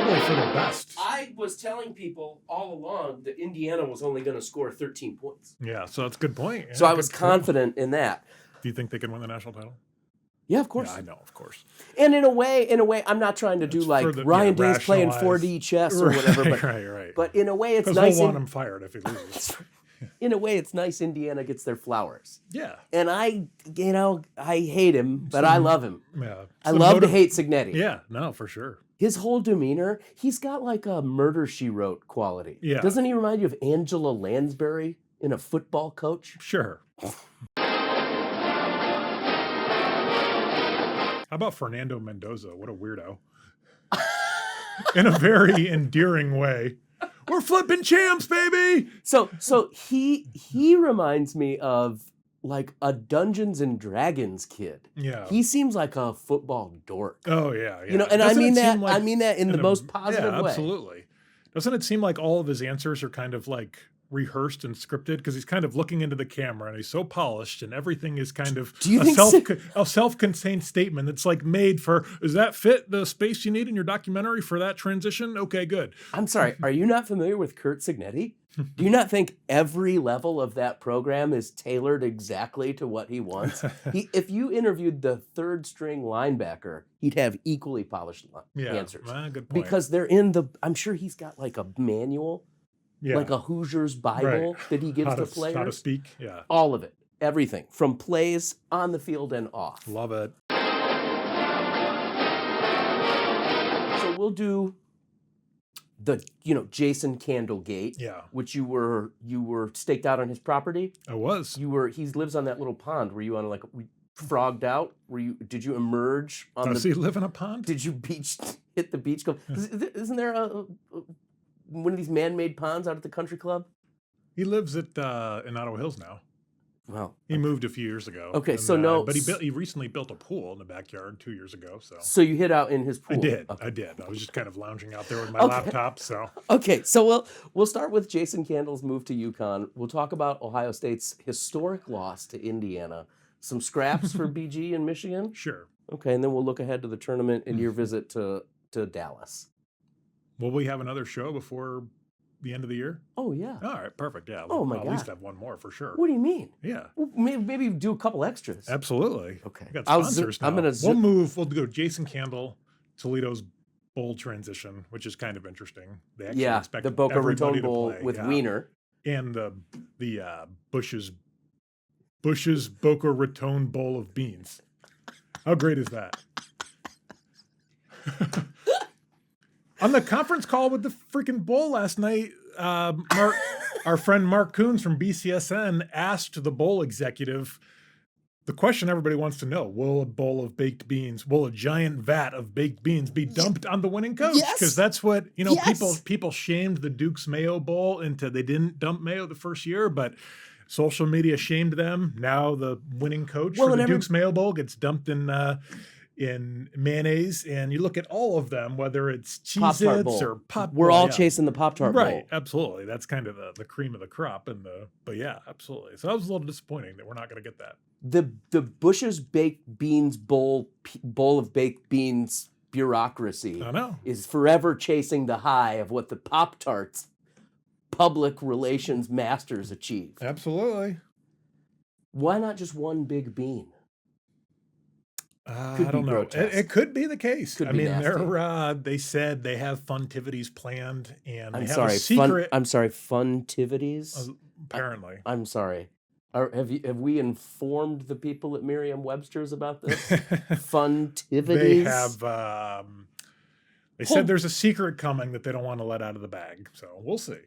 probably for the best. I was telling people all along that Indiana was only going to score 13 points. Yeah, so that's a good point. Yeah, so I was confident in that. Do you think they can win the national title? Yeah, of course. Yeah, I know, of course. And in a way, I'm not trying to do Ryan Day's playing 4D chess or whatever. But, right. But in a way, it's nice. Because we'll want him fired if he loses. In a way, it's nice Indiana gets their flowers. Yeah. And I hate him, but I love him. Yeah. I love to hate Cignetti. Yeah, no, for sure. His whole demeanor, he's got like a Murder, She Wrote quality. Yeah. Doesn't he remind you of Angela Lansbury in A Football Coach? Sure. How about Fernando Mendoza? What a weirdo. In a very endearing way. We're flipping champs, baby. So he reminds me of like a Dungeons and Dragons kid. Yeah. He seems like a football dork. Oh yeah. You know, and I mean that in the most positive way. Absolutely. Doesn't it seem like all of his answers are kind of like rehearsed and scripted because he's kind of looking into the camera and he's so polished and everything is kind of a self-contained statement that's like made for, does that fit the space you need in your documentary for that transition? Okay, good. I'm sorry, are you not familiar with Curt Cignetti? Do you not think every level of that program is tailored exactly to what he wants? If you interviewed the third string linebacker, he'd have equally polished answers. Good point. Because I'm sure he's got like a manual. Yeah. Like a Hoosiers Bible that he gives the players. How to speak, yeah. All of it. Everything. From plays on the field and off. Love it. So we'll do the, Jason Candlegate. Yeah. Which you were staked out on his property. I was. He lives on that little pond. Were you on frogged out? Did you emerge on Does he live in a pond? Did you hit the beach? Isn't there one of these man-made ponds out at the country club? He lives in Ottawa Hills now. Well, he moved a few years ago. Okay, so no, but he recently built a pool in the backyard 2 years ago. So you hit out in his pool. I did. I was just kind of lounging out there with my laptop. So so we'll start with Jason Candle's move to UConn. We'll talk about Ohio State's historic loss to Indiana. Some scraps for BG in Michigan. Sure. Okay, and then we'll look ahead to the tournament and your visit to Dallas. Will we have another show before the end of the year? Oh, yeah. All right, perfect. Yeah. Oh, my I'll God. at least have one more for sure. What do you mean? Yeah. Well, maybe do a couple extras. Absolutely. Okay. We got sponsors now. We'll go Jason Candle, Toledo's bowl transition, which is kind of interesting. They actually expect the Boca Raton Bowl with Wiener. And the Bush's Boca Raton Bowl of beans. How great is that? On the conference call with the freaking bowl last night, our friend Mark Coons from BCSN asked the bowl executive the question everybody wants to know: will a giant vat of baked beans be dumped on the winning coach? Because that's what people shamed the Duke's Mayo Bowl into they didn't dump Mayo the first year, but social media shamed them. Now the winning coach for the Duke's Mayo Bowl gets dumped in mayonnaise, and you look at all of them, whether it's Cheez-Its or Pop. We're all chasing the Pop-Tart Bowl. Right, absolutely. That's kind of the cream of the crop. But yeah, absolutely. So that was a little disappointing that we're not going to get that. The Bush's Baked Beans bowl of baked beans bureaucracy is forever chasing the high of what the Pop-Tarts public relations masters achieved. Absolutely. Why not just one big bean? I don't know. It could be the case. They said they have funtivities planned, and they have a secret. I'm sorry, funtivities. Apparently, I'm sorry. Have we informed the people at Merriam-Webster's about this? Funtivities. They have. They said there's a secret coming that they don't want to let out of the bag. So we'll see.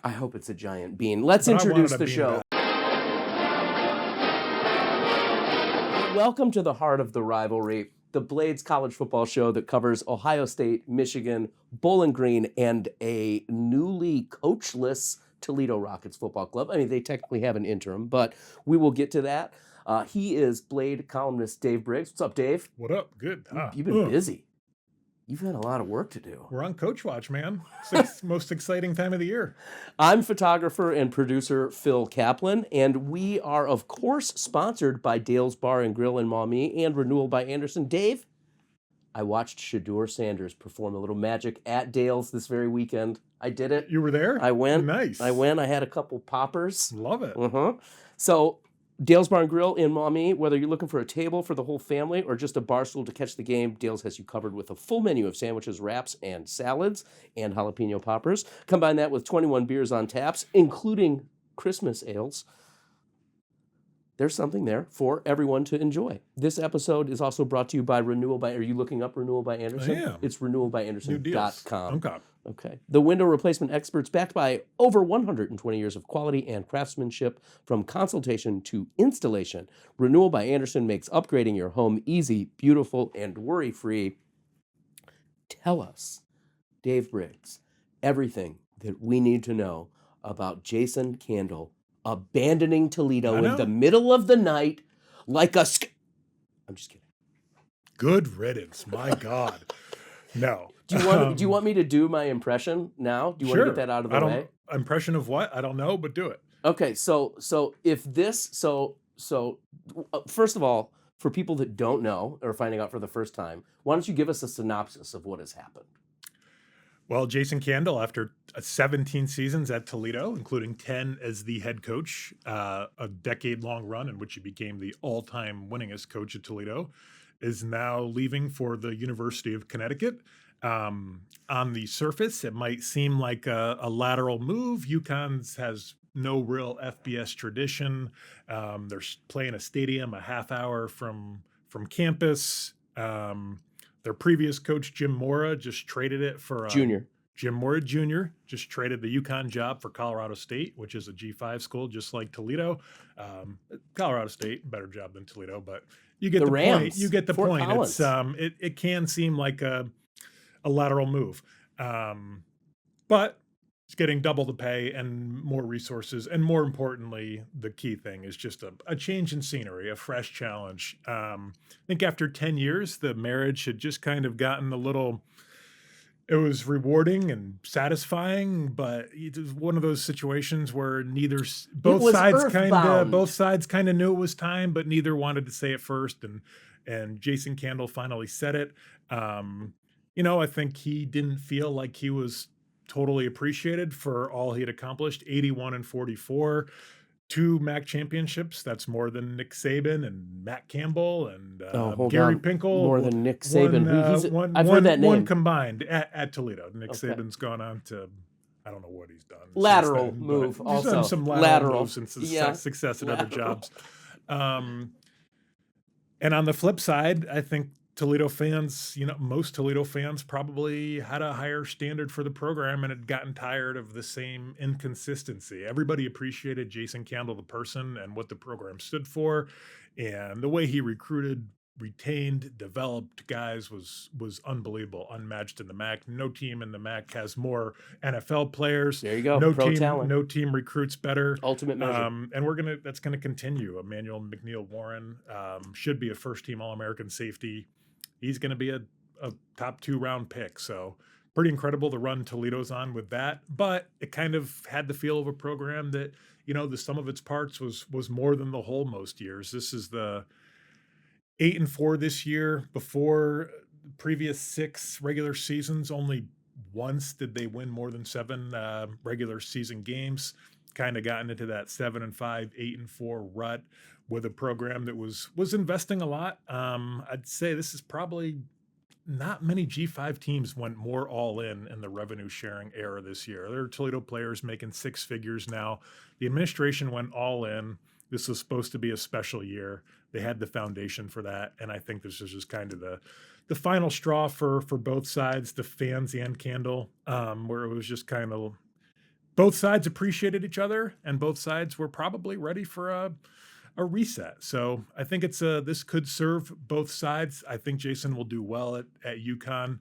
I hope it's a giant bean. Let's introduce the show. Welcome to the heart of the rivalry, the Blades college football show that covers Ohio State, Michigan, Bowling Green, and a newly coachless Toledo Rockets football club. I mean, they technically have an interim, but we will get to that. He is Blade columnist Dave Briggs. What's up, Dave? What up? Good. You've been busy. You've had a lot of work to do. We're on Coach Watch, man. It's the most exciting time of the year. I'm photographer and producer Phil Kaplan, and we are, of course, sponsored by Dale's Bar and Grill in Maumee and Renewal by Anderson. Dave, I watched Shador Sanders perform a little magic at Dale's this very weekend. I did it. You were there? I went. Nice. I went. I had a couple poppers. Love it. So, Dale's Bar and Grill in Maumee, whether you're looking for a table for the whole family or just a bar stool to catch the game, Dale's has you covered with a full menu of sandwiches, wraps, and salads, and jalapeno poppers. Combine that with 21 beers on taps, including Christmas ales. There's something there for everyone to enjoy. This episode is also brought to you by Renewal by... Are you looking up Renewal by Anderson? I am. It's renewalbyanderson.com. Okay. The window replacement experts, backed by over 120 years of quality and craftsmanship, from consultation to installation. Renewal by Anderson makes upgrading your home easy, beautiful, and worry-free. Tell us, Dave Briggs, everything that we need to know about Jason Candle abandoning Toledo in the middle of the night like a... I'm just kidding. Good riddance. My God. No. Do you want me to do my impression now? Do you want to get that out of the way? Impression of what? I don't know, but do it. Okay, so if this first of all, for people that don't know or finding out for the first time, why don't you give us a synopsis of what has happened? Well, Jason Candle, after 17 seasons at Toledo, including 10 as the head coach, a decade-long run in which he became the all-time winningest coach at Toledo, is now leaving for the University of Connecticut. On the surface, it might seem like a lateral move. UConn has no real FBS tradition. They're playing a stadium a half hour from campus. Their previous coach, Jim Mora, just traded it for Jim Mora Jr. just traded the UConn job for Colorado State, which is a G5 school, just like Toledo. Colorado State, better job than Toledo, but you get the Rams, point. You get the Fort point. Collins. It's it can seem like a lateral move, but it's getting double the pay and more resources, and more importantly, the key thing is just a change in scenery, a fresh challenge. I think after 10 years, the marriage had just kind of gotten a little... It was rewarding and satisfying, but it was one of those situations where both sides kind of knew it was time, but neither wanted to say it first. And Jason Candle finally said it. I think he didn't feel like he was totally appreciated for all he had accomplished. 81-44, 2 MAC championships. That's more than Nick Saban and Matt Campbell and Gary Pinkel. More than Nick Saban. I've heard that name. One combined at Toledo. Nick Saban's gone on to, I don't know what he's done. Lateral move also. He's done some lateral moves since his success at other jobs. And on the flip side, I think Toledo fans, most Toledo fans probably had a higher standard for the program and had gotten tired of the same inconsistency. Everybody appreciated Jason Candle, the person, and what the program stood for. And the way he recruited, retained, developed guys was unbelievable, unmatched in the MAC. No team in the MAC has more NFL players. There you go. No team recruits better. Ultimate measure. And that's gonna continue. Emmanuel McNeil-Warren should be a first-team All-American safety. He's going to be a top 2 round pick. So pretty incredible the run Toledo's on with that. But it kind of had the feel of a program that, the sum of its parts was more than the whole most years. This is the 8-4 this year. Before the previous 6 regular seasons, only once did they win more than 7 regular season games. Kind of gotten into that 7-5, 8-4 rut with a program that was investing a lot. I'd say this is probably not many G5 teams went more all in the revenue sharing era this year. There are Toledo players making 6 figures now. The administration went all in. This was supposed to be a special year. They had the foundation for that. And I think this is just kind of the final straw for both sides, the fans and Candle, where it was just kind of both sides appreciated each other and both sides were probably ready for a reset. So I think this could serve both sides. I think Jason will do well at UConn.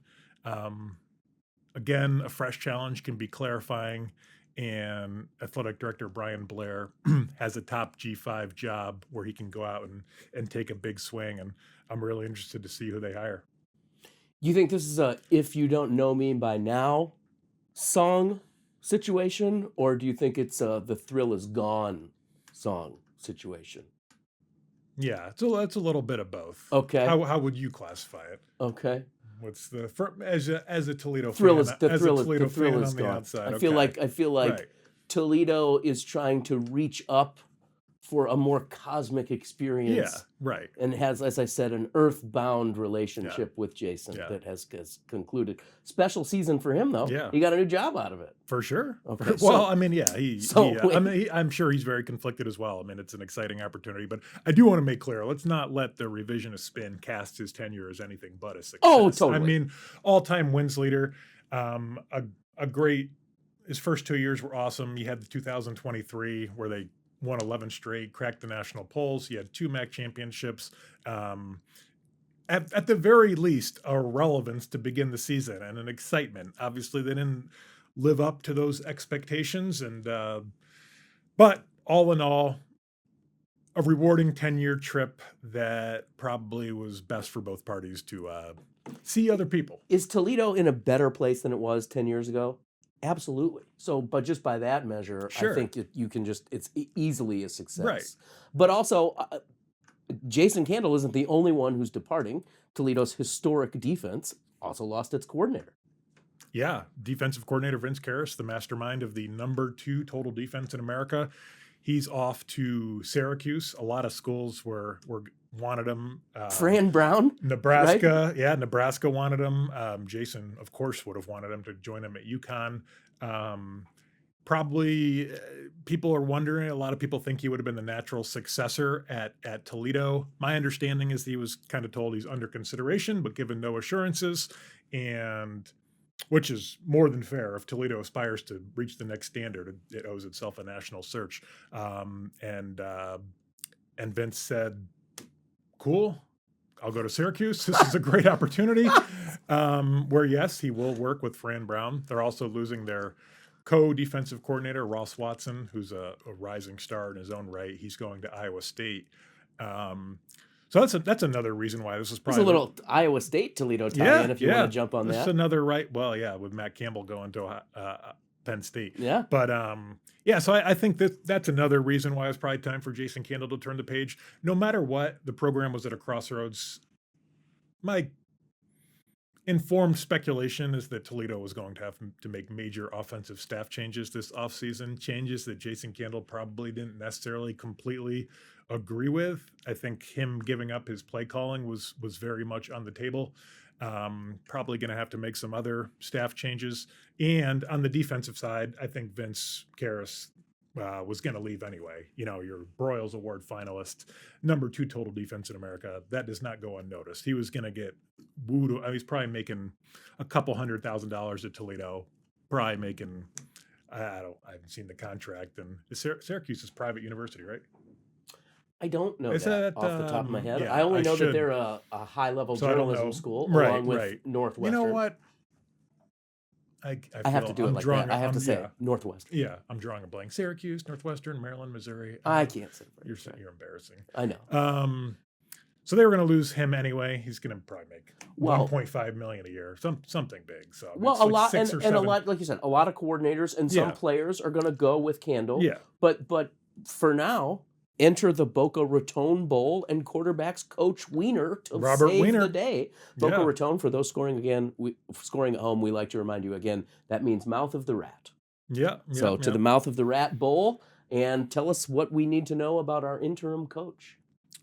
Again, a fresh challenge can be clarifying, and athletic director Brian Blair has a top G5 job where he can go out and take a big swing. And I'm really interested to see who they hire. You think this is a "If You Don't Know Me by Now" song situation, or do you think it's "The Thrill Is Gone" song situation? Yeah, it's a little bit of both. Okay. How would you classify it? Okay. What's the as a Toledo thrill fan? is the As thrill a is the Toledo thrill fan is on the gone. outside, I feel like right. Toledo is trying to reach up for a more cosmic Yeah, experience right. and has, as I said, an earthbound Yeah, relationship with Jason yeah, that has concluded. Special season for him though. yeah. He got a new job out of it. For sure. Okay, Well, so I mean, yeah, wait. I'm sure he's very conflicted as well. I mean, it's an exciting opportunity, but I do want to make clear, let's not let the revisionist spin cast his tenure as anything but a Oh, success. I totally. mean, all-time wins leader, um, a, a great, his first 2 years were awesome. You had the 2023 where they won 11 straight, cracked the national polls. He had 2 MAC championships. Um, at the very least, a relevance to begin the season and an excitement. Obviously, they didn't live up to those expectations, and but all in all, a rewarding 10-year trip that probably was best for both parties to see other people. Is Toledo in a better place than it was 10 years ago? Absolutely. So, but just by that measure, I Sure. think you can just, it's easily a success. Right. But also, Jason Candle isn't the only one who's departing. Toledo's historic defense also lost its coordinator. Yeah, defensive coordinator Vince Karras, the mastermind of the number 2 total defense in America. He's off to Syracuse. A lot of schools wanted him. Fran Brown, Nebraska, right? Yeah, Nebraska wanted him. Jason, of course, would have wanted him to join him at UConn. Probably, people are wondering. A lot of people think he would have been the natural successor at Toledo. My understanding is he was kind of told he's under consideration, but given no assurances, and which is more than fair. If Toledo aspires to reach the next standard, it owes itself a national search. And Vince said, "Cool, I'll go to Syracuse. This is a great opportunity." Where yes, he will work with Fran Brown. They're also losing their co-defensive coordinator Ross Watson, who's a rising star in his own right. He's going to Iowa State. So that's another reason why this is There's probably a little Iowa State Toledo tie-in if you want to jump on That's that. another right. Well, yeah, with Matt Campbell going to Penn State. Yeah. But yeah, so I think that's another reason why it's probably time for Jason Candle to turn the page. No matter what, the program was at a crossroads. My informed speculation is that Toledo was going to have to make major offensive staff changes this offseason, changes that Jason Candle probably didn't necessarily completely agree with. I think him giving up his play calling was very much on the table. Probably going to have to make some other staff changes. And on the defensive side, I think Vince Karras was going to leave anyway. You know, your Broyles Award finalist, number 2 total defense in America. That does not go unnoticed. He was going to get wooed. I mean, he's probably making a couple $100,000 at Toledo. Probably making, I haven't seen the contract. And Syracuse is private university, right? I don't know Is that that, off the top of my head. yeah, I only I know that should. they're a high-level So I don't journalism know. school Right, along with right. Northwestern. You know what? I have to do it like drawing that. I have to say yeah, Northwestern. yeah, I'm drawing a blank. Syracuse, Northwestern, Maryland, Missouri. I can't say. You're embarrassing. I know. So they were going to lose him anyway. He's going to probably make Well, 1.5 million a year, something big. So well, it's a like lot 6 or and 7. a lot, like you said, a lot of coordinators and some Yeah. players are going to go with Candle. Yeah, But for now, enter the Boca Raton Bowl and quarterbacks coach Wiener to Robert save Wiener. the day. Boca Yeah. Raton, for those scoring at home, we like to remind you again, that means mouth of the rat. Yeah. So to the mouth of the rat bowl, and tell us what we need to know about our interim coach.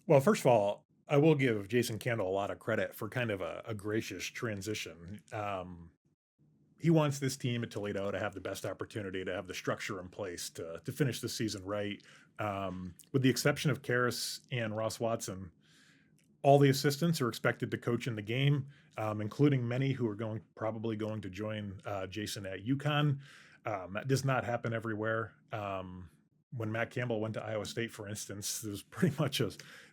Well, first of all, I will give Jason Candle a lot of credit for kind of a gracious transition. He wants this team at Toledo to have the best opportunity to have the structure in place to finish the season right. With the exception of Karras and Ross Watson, all the assistants are expected to coach in the game, including many who are probably going to join Jason at UConn. That does not happen everywhere. When Matt Campbell went to Iowa State, for instance, there was pretty much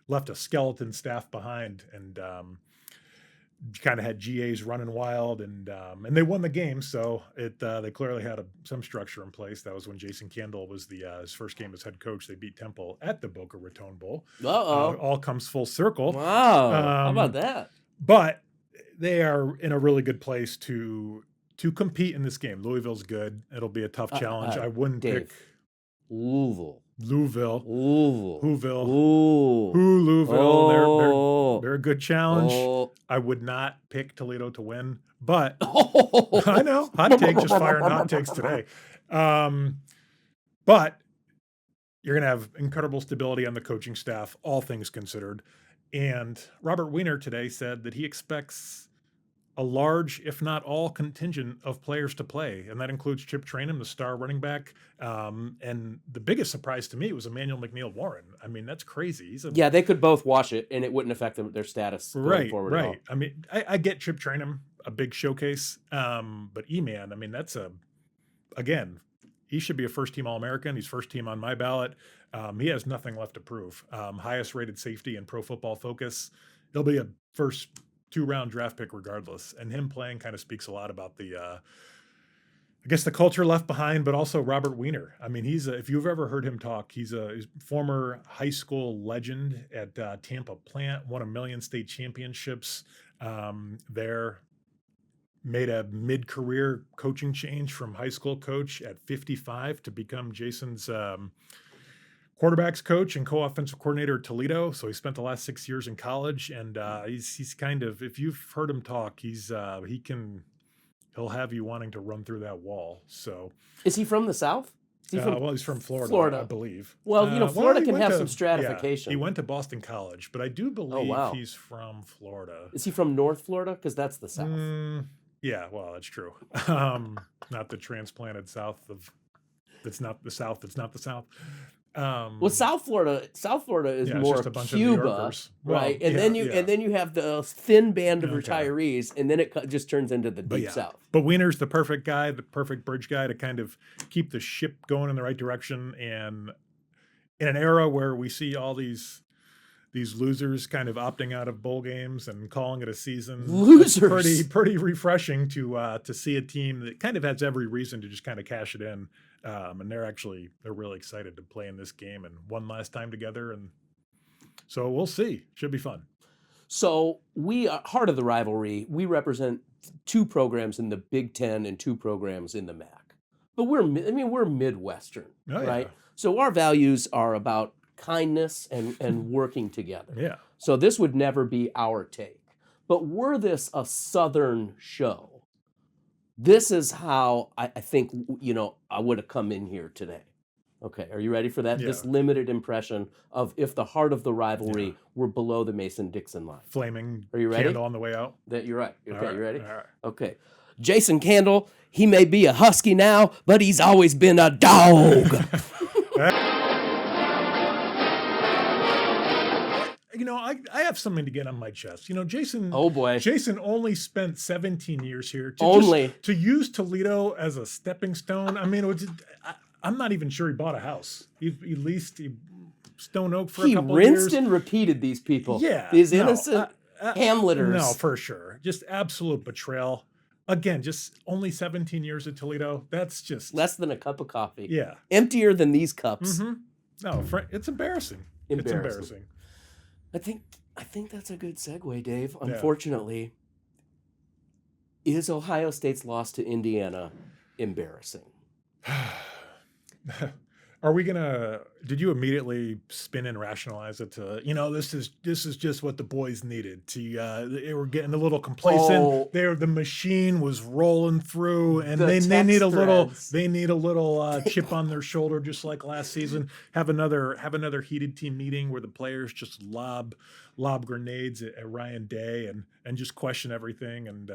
left a skeleton staff behind, and kind of had GAs running wild, and they won the game. So they clearly had some structure in place. That was when Jason Candle was his first game as head coach. They beat Temple at the Boca Raton Bowl. All comes full circle. Wow, how about that? But they are in a really good place to compete in this game. Louisville's good. It'll be a tough challenge. I wouldn't Dave, pick Louisville Louisville. Ooh. Whoville. Ooh. Louisville. Oh. They're a good challenge. Oh. I would not pick Toledo to win, but I know, hot take, just firing hot takes today. But you're going to have incredible stability on the coaching staff, all things considered. And Robert Wiener today said that he expects a large, if not all, contingent of players to play. And that includes Chip Trainum, the star running back. And the biggest surprise to me was Emmanuel McNeil-Warren. I mean, that's crazy. Yeah, they could both wash it, and it wouldn't affect their status going forward at all. I mean, I get Chip Trainum, a big showcase. But E-Man, I mean, again, he should be a first-team All-American. He's first-team on my ballot. He has nothing left to prove. Highest-rated safety in Pro Football Focus. He'll be a first 2-round draft pick regardless. And him playing kind of speaks a lot about the culture left behind, but also Robert Wiener. I mean, if you've ever heard him talk, he's a former high school legend at Tampa Plant, won a million state championships there, made a mid-career coaching change from high school coach at 55 to become Jason's quarterbacks coach and co-offensive coordinator at Toledo. So he spent the last 6 years in college, and he's kind of, if you've heard him talk, he'll have you wanting to run through that wall. So is he from the South? He's from Florida, I believe. Well, Florida can have some stratification. Yeah, he went to Boston College, but I do believe he's from Florida. Is he from North Florida? Because that's the South. Yeah, well, that's true. Not the transplanted South that's not the South. That's not the South. Well, South Florida is more just a bunch Cuba, of right? And then you have the thin band of retirees, and then it just turns into the deep South. But Wiener's the perfect guy, the perfect bridge guy to kind of keep the ship going in the right direction. And in an era where we see all these losers kind of opting out of bowl games and calling it a season, losers, pretty refreshing to see a team that kind of has every reason to just kind of cash it in. And they're really excited to play in this game and one last time together. And so we'll see. Should be fun. So we are heart of the rivalry. We represent 2 programs in the Big Ten and 2 programs in the MAC. But we're Midwestern, right? So our values are about kindness and working together. Yeah. So this would never be our take. But were this a Southern show, this is how I think, I would have come in here today. Okay, are you ready for that? Yeah. This limited impression of if the heart of the rivalry were below the Mason-Dixon line. Flaming Are you ready? candle on the way out. You're right. Okay, you ready? All right. Okay. Jason Candle, he may be a Husky now, but he's always been a dog. I have something to get on my chest. Jason. Oh boy. Jason only spent 17 years here to use Toledo as a stepping stone. I mean, I'm not even sure he bought a house. He leased Stone Oak for a couple of years. He rinsed and repeated these people. Yeah, these innocent Hamleters. No, for sure. Just absolute betrayal. Again, just only 17 years at Toledo. That's just less than a cup of coffee. Yeah, emptier than these cups. Mm-hmm. No, it's embarrassing. It's embarrassing. I think that's a good segue, Dave. Unfortunately, is Ohio State's loss to Indiana embarrassing? Are we gonna? Did you immediately spin and rationalize it to this is just what the boys needed they were getting a little complacent. The machine was rolling through, and they need a little chip on their shoulder, just like last season. Have another heated team meeting where the players just lob grenades at Ryan Day and just question everything. And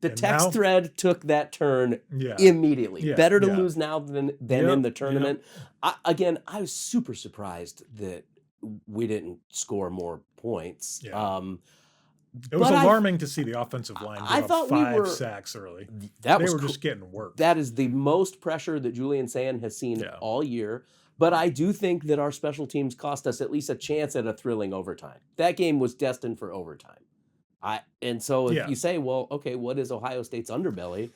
the text thread took that turn immediately. Yeah, better to lose now than in the tournament. Yep. I was super surprised that we didn't score more points. Yeah. It was alarming to see the offensive line give up 5 sacks early. They were just getting worked. That is the most pressure that Julian Sand has seen all year. But I do think that our special teams cost us at least a chance at a thrilling overtime. That game was destined for overtime. So if you say, well, okay, what is Ohio State's underbelly?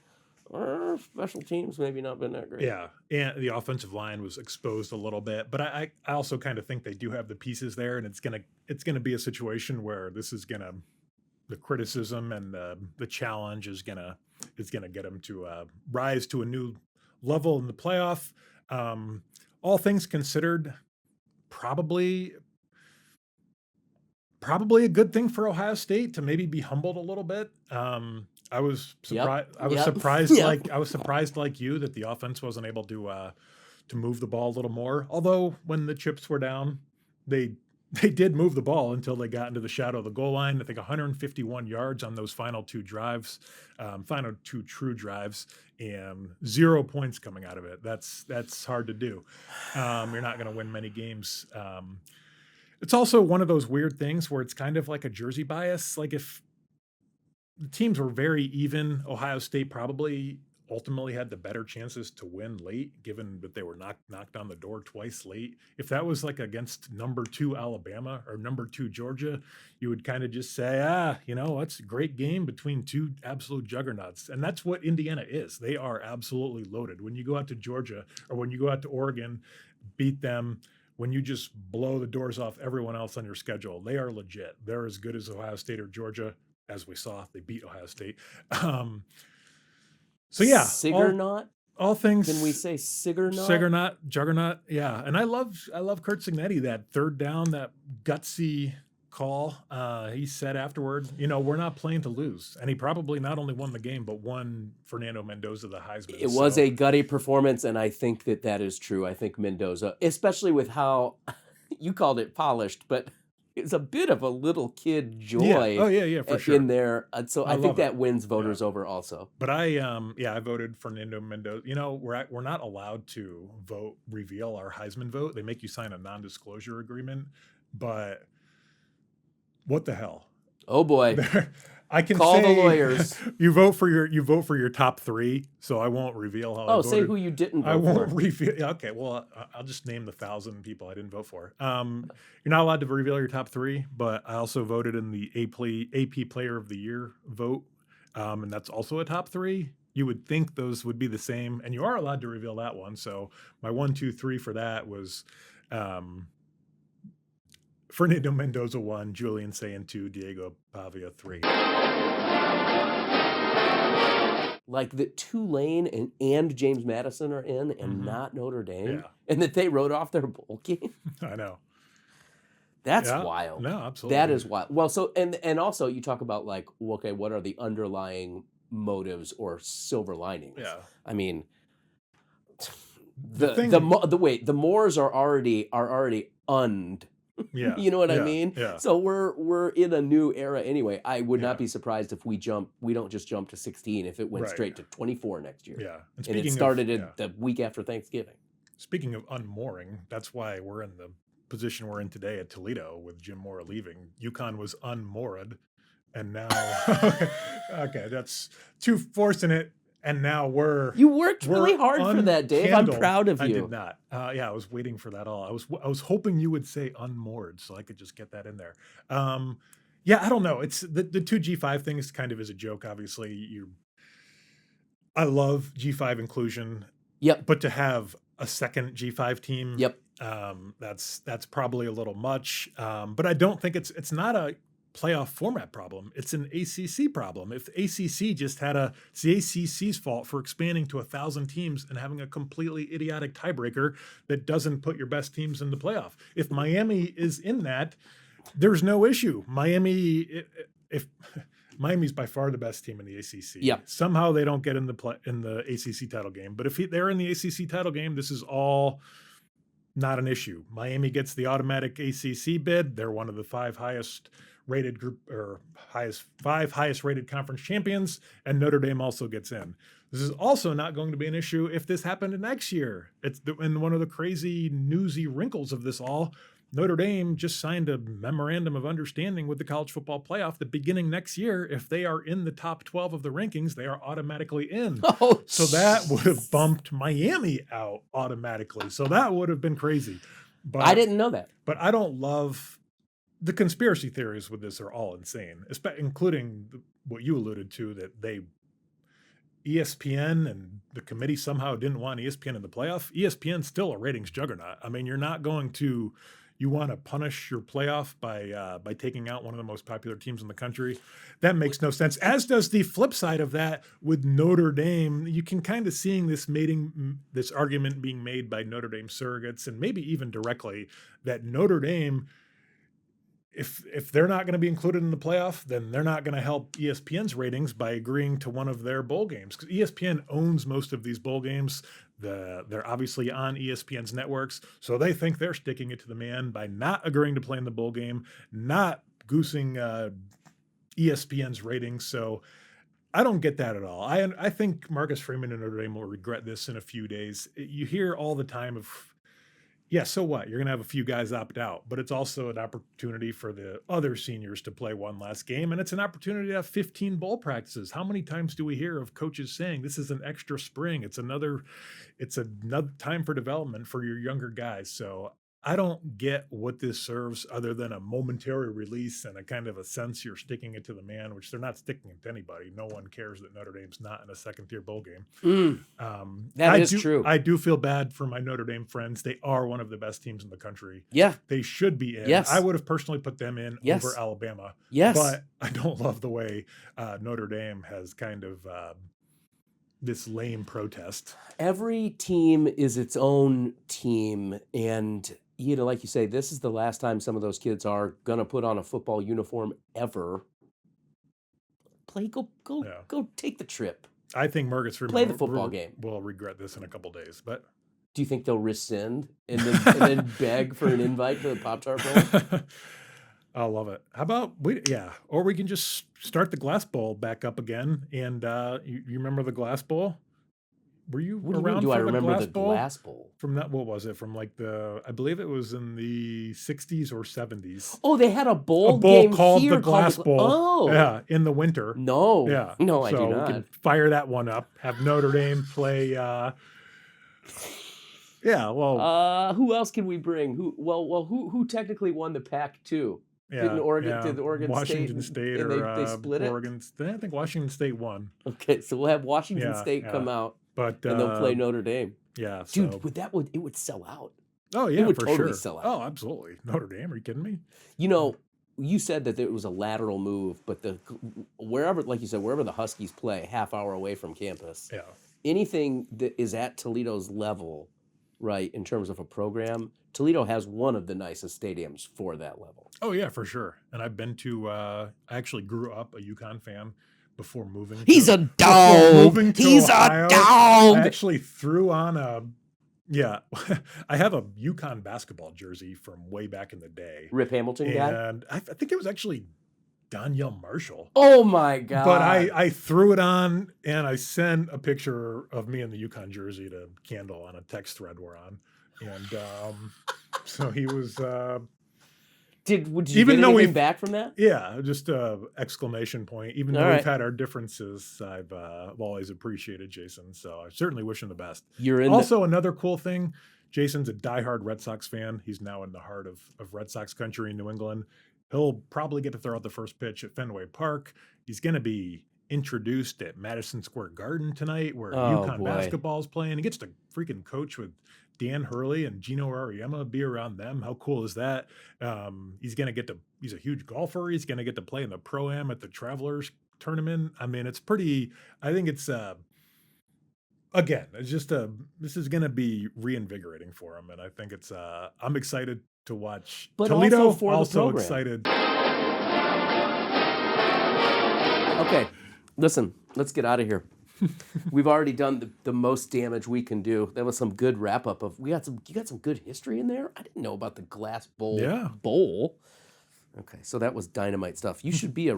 Our special teams maybe not been that great. Yeah, and the offensive line was exposed a little bit, but I also kind of think they do have the pieces there, and it's gonna be a situation where the criticism and the challenge is gonna get them to rise to a new level in the playoff. all things considered, probably a good thing for Ohio State to maybe be humbled a little bit. I was surprised. Yep. I was Yep. surprised, Yep. like you, that the offense wasn't able to move the ball a little more. Although when the chips were down, they did move the ball until they got into the shadow of the goal line. I think 151 yards on those final two drives, final two true drives, and 0 points coming out of it. That's hard to do. You're not going to win many games. It's also one of those weird things where it's kind of like a jersey bias. Like if the teams were very even, Ohio State probably ultimately had the better chances to win late, given that they were knocked on the door twice late. If that was like against number 2 Alabama or number 2 Georgia, you would kind of just say, it's a great game between two absolute juggernauts. And that's what Indiana is. They are absolutely loaded. When you go out to Georgia or when you go out to Oregon, beat them, when you just blow the doors off everyone else on your schedule, they are legit. They're as good as Ohio State or Georgia. As we saw, they beat Ohio State. So yeah, Sigurnaut. All things. Can we say Sigurnaut? Sigurnaut, juggernaut. Yeah, and I love Kurt Cignetti, that third down, that gutsy call. He said afterward, we're not playing to lose, and he probably not only won the game but won Fernando Mendoza the Heisman. It was a gutty performance, and I think that is true. I think Mendoza, especially with how you called it polished, but it's a bit of a little kid joy. Yeah. Oh yeah, for sure. In there. So I think that wins voters over also. But I voted Fernando Mendoza. We're not allowed to reveal our Heisman vote. They make you sign a non-disclosure agreement. But what the hell? Oh boy. I can call say, the lawyers. You vote for your top 3, so I won't reveal how. Oh, say who you didn't vote for. I won't reveal. Okay, well, I'll just name the 1,000 people I didn't vote for. You're not allowed to reveal your top 3, but I also voted in the AP Player of the Year vote, and that's also a top 3. You would think those would be the same, and you are allowed to reveal that one. So my 1, 2, 3 for that was. Fernando Mendoza 1, Julian Sayin 2, Diego Pavia 3. Like that Tulane and James Madison are in and not Notre Dame, Yeah. and that they wrote off their bowl game. I know. That's wild. No, absolutely. That is wild. Well, so and also you talk about like, okay, what are the underlying motives or silver linings? Yeah. I mean, the Moors are already und. Yeah. You know what I mean? Yeah. So we're in a new era anyway. I would not be surprised if we don't just jump to 16 if it went straight to 24 next year. Yeah. And it started the week after Thanksgiving. Speaking of unmooring, that's why we're in the position we're in today at Toledo with Jim Mora leaving. UConn was unmoored, and now okay, that's too forcing it. And now you worked really hard for that, Dave. I'm proud of you. I did not. I was waiting for that all. I was hoping you would say unmoored so I could just get that in there. I don't know. It's the 2 G5 things kind of is a joke. Obviously, I love G5 inclusion. Yep. But to have a second G5 team, yep. That's probably a little much. But I don't think it's not a playoff format problem. It's an ACC problem. If ACC just it's the ACC's fault for expanding to 1,000 teams and having a completely idiotic tiebreaker that doesn't put your best teams in the playoff. If Miami is in that, there's no issue. Miami's by far the best team in the ACC. Yeah. Somehow they don't get in the ACC title game. But if they're in the ACC title game, this is all not an issue. Miami gets the automatic ACC bid. They're one of the 5 highest rated conference champions, and Notre Dame also gets in. This is also not going to be an issue if this happened next year. And one of the crazy newsy wrinkles of this all, Notre Dame just signed a memorandum of understanding with the college football playoff that beginning next year, if they are in the top 12 of the rankings, they are automatically in. Oh, so that would have bumped Miami out automatically. So that would have been crazy. But I didn't know that. But I don't love the conspiracy theories with this are all insane, including what you alluded to, that ESPN and the committee somehow didn't want ESPN in the playoff. ESPN's still a ratings juggernaut. I mean, you're not going to you want to punish your playoff by taking out one of the most popular teams in the country. That makes no sense. As does the flip side of that with Notre Dame. You can kind of seeing this argument being made by Notre Dame surrogates and maybe even directly that Notre Dame, if they're not going to be included in the playoff, then they're not going to help ESPN's ratings by agreeing to one of their bowl games, because ESPN owns most of these bowl games. They're obviously on ESPN's networks, so they think they're sticking it to the man by not agreeing to play in the bowl game, not goosing ESPN's ratings. So I don't get that at all. I think Marcus Freeman and Notre Dame will regret this in a few days. You hear all the time of, yeah, so what? You're going to have a few guys opt out, but it's also an opportunity for the other seniors to play one last game, and it's an opportunity to have 15 bowl practices. How many times do we hear of coaches saying this is an extra spring? It's another time for development for your younger guys. So I don't get what this serves other than a momentary release and a kind of a sense you're sticking it to the man, which they're not sticking it to anybody. No one cares that Notre Dame's not in a second-tier bowl game. That is true. I do feel bad for my Notre Dame friends. They are one of the best teams in the country. Yeah. They should be in. Yes. I would have personally put them in Yes. over Alabama. Yes. But I don't love the way Notre Dame has kind of this lame protest. Every team is its own team, and like you say, this is the last time some of those kids are gonna put on a football uniform ever. Go take the trip. I think Marcus Freeman Play the football game. will regret this in a couple days. But do you think they'll rescind and then beg for an invite to the Pop-Tart Bowl? I love it. How about or we can just start the Glass Bowl back up again. And you remember the Glass Bowl? Were you What do you around mean, do for I the remember Glass the Bowl? Glass Bowl? From that, what was it? From like I believe it was in the 60s or 70s. Oh, they had a bowl game called the Glass Bowl. Oh. Yeah, in the winter. No. Yeah. No, I do So not. we can fire that one up. Have Notre Dame play. Yeah, well. Who else can we bring? Who technically won the Pac-2? Yeah, Did Oregon Washington State and or they split it? Oregon State. I think Washington State won. Okay, so we'll have Washington State come out, but and they'll play Notre Dame. Yeah, dude, it would sell out. Oh yeah, it would for totally sure. sell out. Oh, absolutely. Notre Dame? Are you kidding me? You said that it was a lateral move, but wherever, like you said, wherever the Huskies play, half hour away from campus. Yeah. Anything that is at Toledo's level, right, in terms of a program, Toledo has one of the nicest stadiums for that level. Oh yeah, for sure. And I've been to. I actually grew up a UConn fan before moving. He's a dog. He's Ohio. a dog. I actually threw on a. Yeah, I have a UConn basketball jersey from way back in the day. Rip Hamilton guy? And I think it was actually Donyell Marshall. Oh my God. But I threw it on and I sent a picture of me in the UConn jersey to Kendall on a text thread we're on. And so he was... Did you get anything back from that? Yeah, just an exclamation point. Even though we've had our differences, I've always appreciated Jason. So I certainly wish him the best. Another cool thing, Jason's a diehard Red Sox fan. He's now in the heart of Red Sox country in New England. He'll probably get to throw out the first pitch at Fenway Park. He's going to be introduced at Madison Square Garden tonight where UConn basketball is playing. He gets to freaking coach with Dan Hurley and Gino Auriemma, be around them. How cool is that? He's a huge golfer. He's going to get to play in the Pro-Am at the Travelers tournament. I mean, I think it's, again, this is going to be reinvigorating for him. And I think I'm excited to watch Toledo. Also excited. Okay, listen, let's get out of here. We've already done the most damage we can do. That was some good wrap up of. You got some good history in there. I didn't know about the Glass Bowl. Yeah. Bowl. Okay, so that was dynamite stuff. You should be a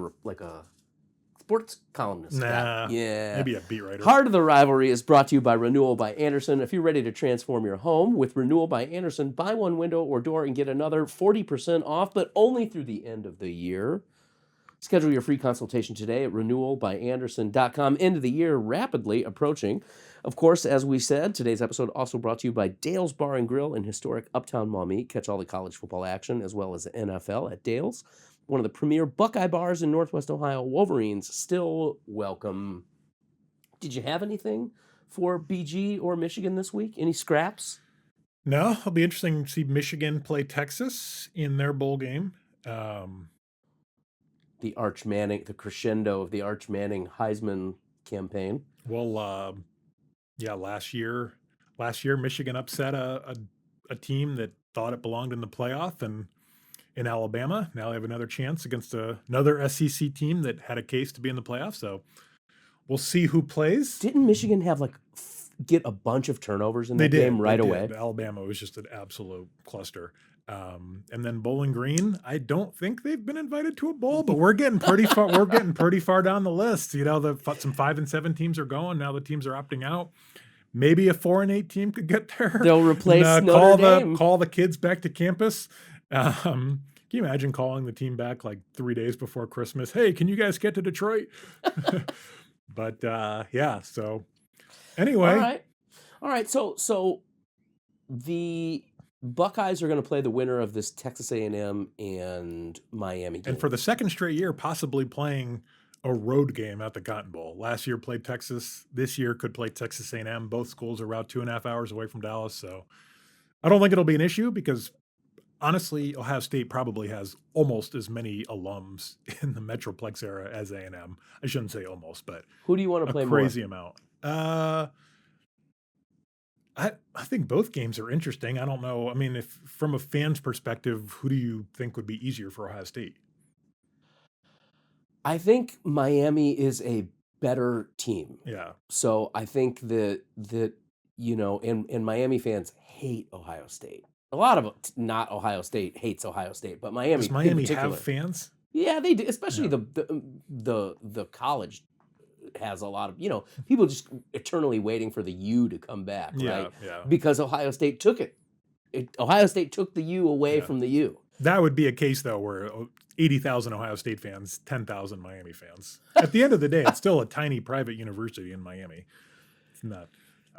sports columnist. Nah. Yeah. Maybe a beat writer. Heart of the Rivalry is brought to you by Renewal by Andersen. If you're ready to transform your home with Renewal by Andersen, buy one window or door and get another 40% off, but only through the end of the year. Schedule your free consultation today at renewalbyanderson.com. End of the year rapidly approaching. Of course, as we said, today's episode also brought to you by Dale's Bar and Grill in historic Uptown Maumee. Catch all the college football action as well as the NFL at Dale's, one of the premier Buckeye bars in Northwest Ohio. Wolverines still welcome. Did you have anything for BG or Michigan this week? Any scraps? No, it'll be interesting to see Michigan play Texas in their bowl game. The Arch Manning, the crescendo of the Arch Manning Heisman campaign. Well, yeah, last year Michigan upset a team that thought it belonged in the playoff, and in Alabama now they have another chance against another SEC team that had a case to be in the playoff. So we'll see who plays. Didn't Michigan have like get a bunch of turnovers in They that did game right they away? did. Alabama was just an absolute cluster. And then Bowling Green, I don't think they've been invited to a bowl, but we're getting pretty far. We're getting pretty far down the list. You know, some 5 and 7 teams are going now. The teams are opting out. Maybe a 4 and 8 team could get there. They'll replace Notre Dame. Call the kids back to campus. Can you imagine calling the team back like 3 days before Christmas? Hey, can you guys get to Detroit? But yeah. So anyway, all right. So the Buckeyes are going to play the winner of this Texas A&M and Miami game. And for the second straight year, possibly playing a road game at the Cotton Bowl. Last year played Texas. This year could play Texas A&M. Both schools are about 2.5 hours away from Dallas. So I don't think it'll be an issue because honestly, Ohio State probably has almost as many alums in the Metroplex era as A&M. I shouldn't say almost, but who do you want to play a crazy amount? I think both games are interesting. I don't know. I mean, if from a fan's perspective, who do you think would be easier for Ohio State? I think Miami is a better team. Yeah. So I think that you know, and Miami fans hate Ohio State. A lot of not Ohio State hates Ohio State, but Miami. Does Miami in particular, have fans? Yeah, they do. Especially the college has a lot of, you know, people just eternally waiting for the U to come back, right? Yeah. Because Ohio State took it. Ohio State took the U away from the U. That would be a case though where 80,000 Ohio State fans, 10,000 Miami fans. At the end of the day, it's still a tiny private university in Miami. It's not.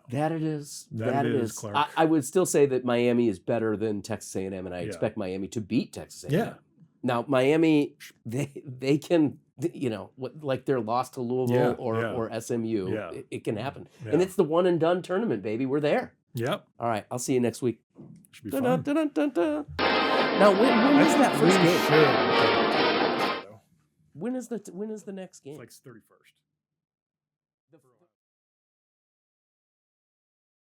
That it is. That it is, Clark. I would still say that Miami is better than Texas A&M, and I expect Miami to beat Texas A&M. Yeah. Now Miami, they can, you know, like their loss to Louisville or SMU. Yeah. It can happen, Yeah. and it's the one and done tournament, baby. We're there. Yep. All right, I'll see you next week. Should be fun. Now, when is that first game? Should. When is the next game? It's like 31st.